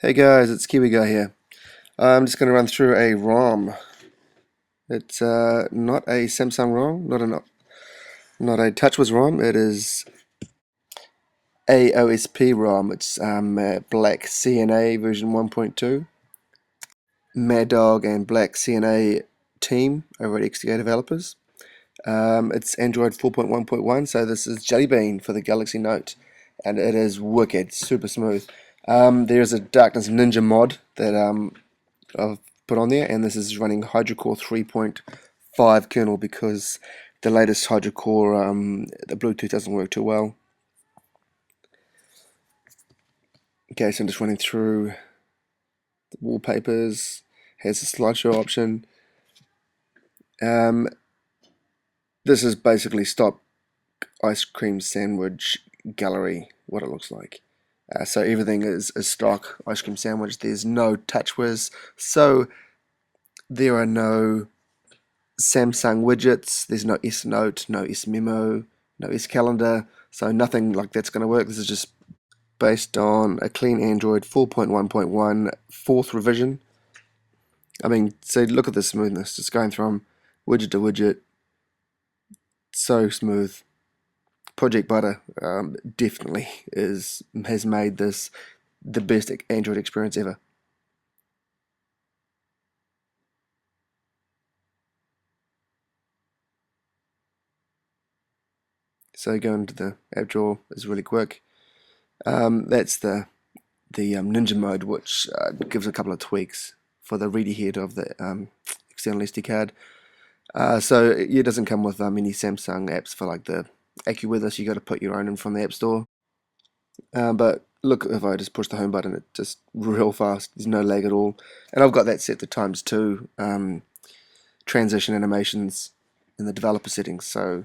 Hey guys, it's Kiwi Guy here. I'm just going to run through a ROM. It's not a Samsung ROM, not a touchwiz ROM. It is AOSP ROM. It's BlackCNA version 1.2. Mad Dog and BlackCNA team over at XDA Developers. It's Android 4.1.1, so this is Jellybean for the Galaxy Note, and it is wicked, super smooth. There's a Darkness Ninja mod that I've put on there, and this is running HydroCore 3.5 kernel because the latest HydroCore, the Bluetooth doesn't work too well. Okay, so I'm just running through the wallpapers. Has a slideshow option. This is basically stock ice cream sandwich gallery, what it looks like. So everything is stock ice cream sandwich. There's no touchwiz, so there are no Samsung widgets. There's no S Note, no S Memo, no S Calendar, so nothing like that's going to work. This is just based on a clean Android 4.1.1 fourth revision. I mean, so look at the smoothness, just going from widget to widget, so smooth. Project Butter definitely has made this the best Android experience ever. So going to the app drawer is really quick. That's the Ninja mode, which gives a couple of tweaks for the ready head of the external SD card. So it doesn't come with any Samsung apps for like the AccuWeather, so you got to put your own in from the App Store. But look, if I just push the home button, it's just real fast. There's no lag at all, and I've got that set to ×2 transition animations in the developer settings, so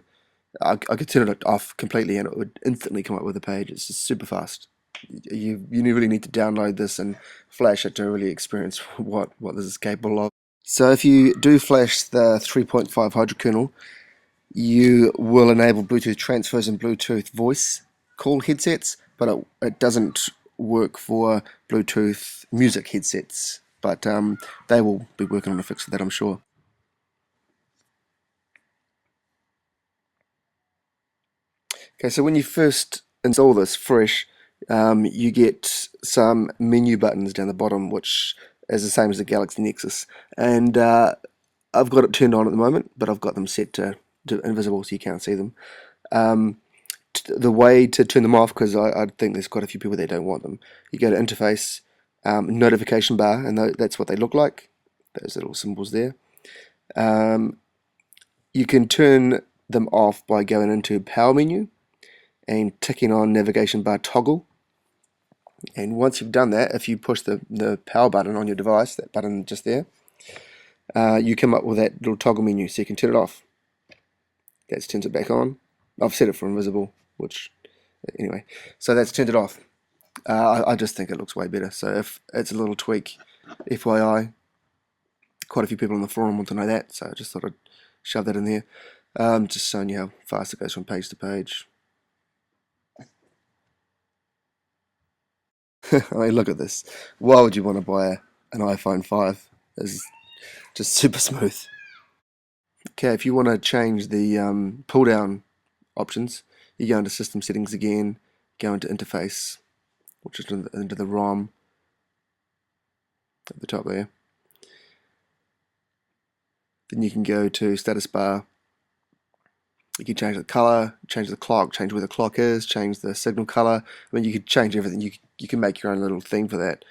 I could turn it off completely and it would instantly come up with a page. It's just super fast. You really need to download this and flash it to really experience what this is capable of. So if you do flash the 3.5 Hydro kernel, you will enable Bluetooth transfers and Bluetooth voice call headsets, but it doesn't work for Bluetooth music headsets. But they will be working on a fix for that, I'm sure. Okay, so when you first install this fresh, you get some menu buttons down the bottom, which is the same as the Galaxy Nexus. And I've got it turned on at the moment, but I've got them set to invisible so you can't see them. The way to turn them off, because I think there's quite a few people that don't want them, you go to interface, notification bar, and that's what they look like, those little symbols there. You can turn them off by going into power menu and ticking on navigation bar toggle. And once you've done that, if you push the power button on your device, that button just there, you come up with that little toggle menu, so you can turn it off. That turns it back on. I've set it for invisible, which, anyway, so that's turned it off. I just think it looks way better, so if it's a little tweak, FYI, quite a few people on the forum want to know that, so I just thought I'd shove that in there. Just showing you how fast it goes from page to page. I mean, look at this. Why would you want to buy an iPhone 5? It's just super smooth. Okay, if you want to change the pull down options, you go into system settings again, go into interface, which is into the ROM at the top there. Then you can go to status bar. You can change the color, change the clock, change where the clock is, change the signal color. I mean, you could change everything. You can make your own little thing for that.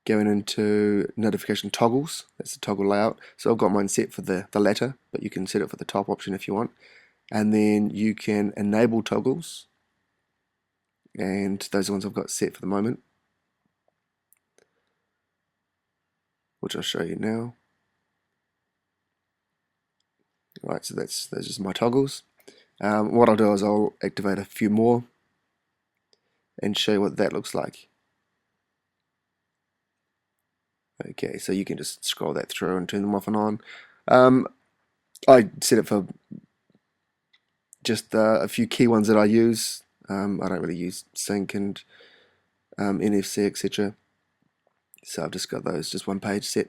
Going into notification toggles, that's the toggle layout. So I've got mine set for the latter, but you can set it for the top option if you want. And then you can enable toggles, and those are the ones I've got set for the moment, which I'll show you now. Right, so those are just my toggles. What I'll do is I'll activate a few more and show you what that looks like. Okay, so you can just scroll that through and turn them off and on. I set it for just a few key ones that I use. I don't really use sync and NFC, etc. So I've just got those, just one page set.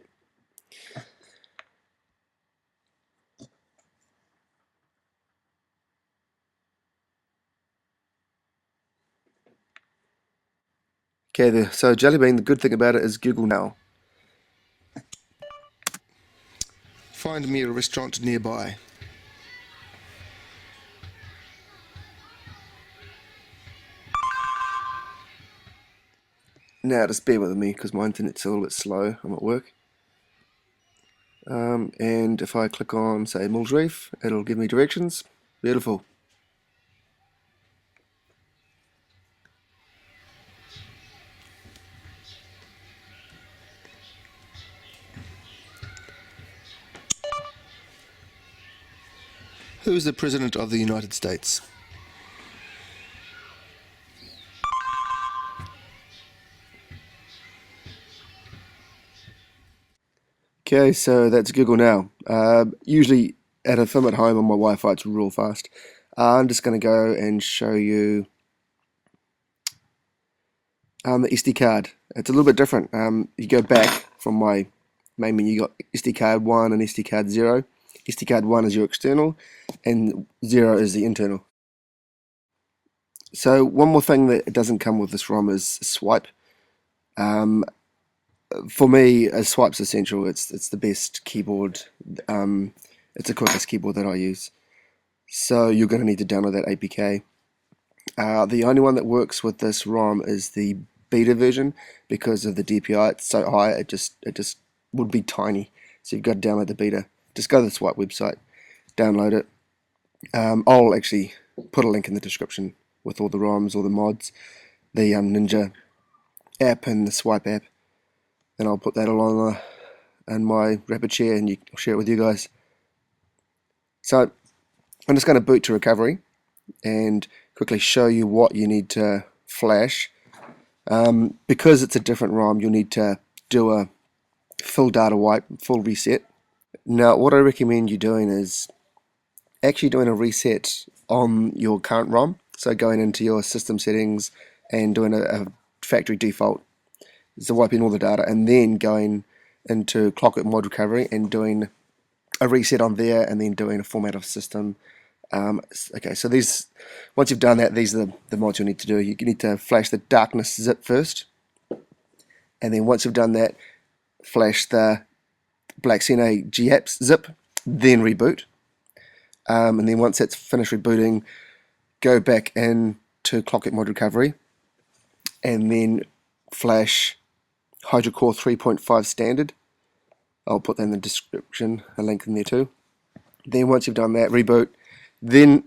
Okay, so Jellybean, the good thing about it is Google Now. Find me a restaurant nearby. Now just bear with me because my internet's a little bit slow. I'm at work. And if I click on, say, Mills Reef, it'll give me directions. Beautiful. Who's the President of the United States? Okay, so that's Google Now. Usually if I'm at home on my Wi-Fi, it's real fast. I'm just going to go and show you the SD card. It's a little bit different. You go back from my main menu, you got SD card 1 and SD card 0. SD card 1 is your external and 0 is the internal. So one more thing that doesn't come with this ROM is swipe. For me, a swipe's essential. It's the best keyboard. It's the quickest keyboard that I use. So you're going to need to download that APK. The only one that works with this ROM is the beta version because of the DPI. It's so high, it just would be tiny. So you've got to download the beta. Just go to the Swipe website, download it. I'll actually put a link in the description with all the ROMs, all the mods, the Ninja app and the Swipe app. And I'll put that along in my Rapid Share and I'll share it with you guys. So I'm just going to boot to recovery and quickly show you what you need to flash. Because it's a different ROM, you'll need to do a full data wipe, full reset. Now what I recommend you doing is actually doing a reset on your current ROM. So going into your system settings and doing a factory default, so wiping all the data, and then going into Clockwork Mod Recovery and doing a reset on there, and then doing a format of system. Okay, so once you've done that, these are the mods you'll need to do. You need to flash the darkness zip first, and then once you've done that, flash the BlackCNA GApps zip, then reboot. And then once that's finished rebooting, go back into Clockwork Mod Recovery, and then flash HydroCore 3.5 standard. I'll put that in the description, a link in there too. Then once you've done that, reboot, then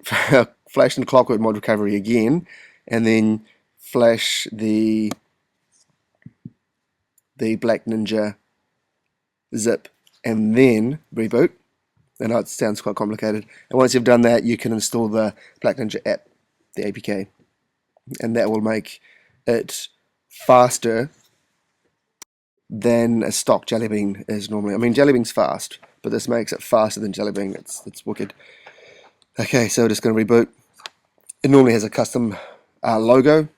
flash into Clockwork Mod Recovery again, and then flash the Black Ninja zip, and then reboot. I know it sounds quite complicated. And once you've done that, you can install the Black Ninja app, the APK, and that will make it faster than a stock Jellybean is normally. I mean, Jellybean's fast, but this makes it faster than Jellybean. It's wicked. Okay, so just going to reboot. It normally has a custom logo,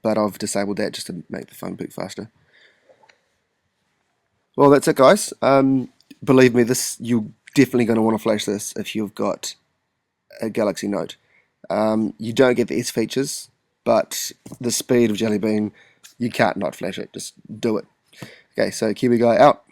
but I've disabled that just to make the phone boot faster. Well, that's it, guys. Believe me, you're definitely going to want to flash this if you've got a Galaxy Note. You don't get the S features, but the speed of Jellybean, you can't not flash it. Just do it. Okay, so Kiwi Guy out.